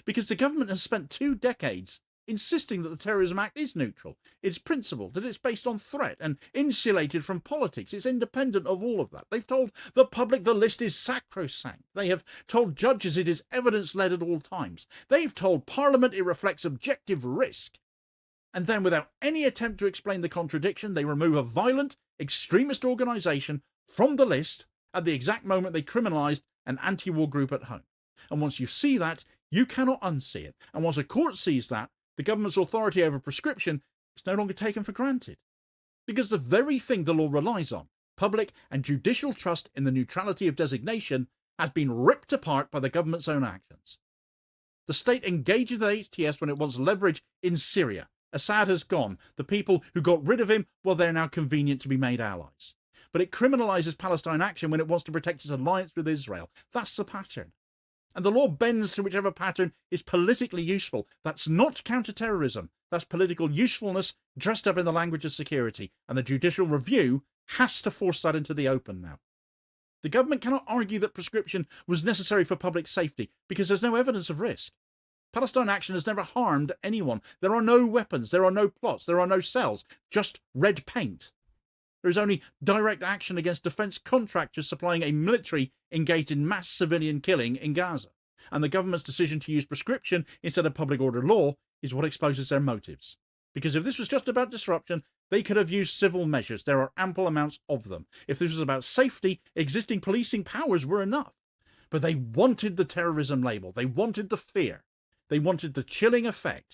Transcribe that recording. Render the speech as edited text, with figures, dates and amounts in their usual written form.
because the government has spent 2 decades insisting that the Terrorism Act is neutral. It's principled, that it's based on threat and insulated from politics. It's independent of all of that. They've told the public the list is sacrosanct. They have told judges it is evidence-led at all times. They've told Parliament it reflects objective risk. And then, without any attempt to explain the contradiction, they remove a violent, extremist organisation from the list at the exact moment they criminalised an anti-war group at home. And once you see that, you cannot unsee it. And once a court sees that, the government's authority over prescription is no longer taken for granted. Because the very thing the law relies on, public and judicial trust in the neutrality of designation, has been ripped apart by the government's own actions. The state engages the HTS when it wants leverage in Syria. Assad has gone. The people who got rid of him, well, they're now convenient to be made allies. But it criminalises Palestine action when it wants to protect its alliance with Israel. That's the pattern. And the law bends to whichever pattern is politically useful. That's not counter-terrorism. That's political usefulness dressed up in the language of security. And the judicial review has to force that into the open now. The government cannot argue that prescription was necessary for public safety because there's no evidence of risk. Palestine action has never harmed anyone. There are no weapons, there are no plots, there are no cells, just red paint. There is only direct action against defence contractors supplying a military engaged in mass civilian killing in Gaza. And the government's decision to use prescription instead of public order law is what exposes their motives. Because if this was just about disruption, they could have used civil measures. There are ample amounts of them. If this was about safety, existing policing powers were enough. But they wanted the terrorism label. They wanted the fear. They wanted the chilling effect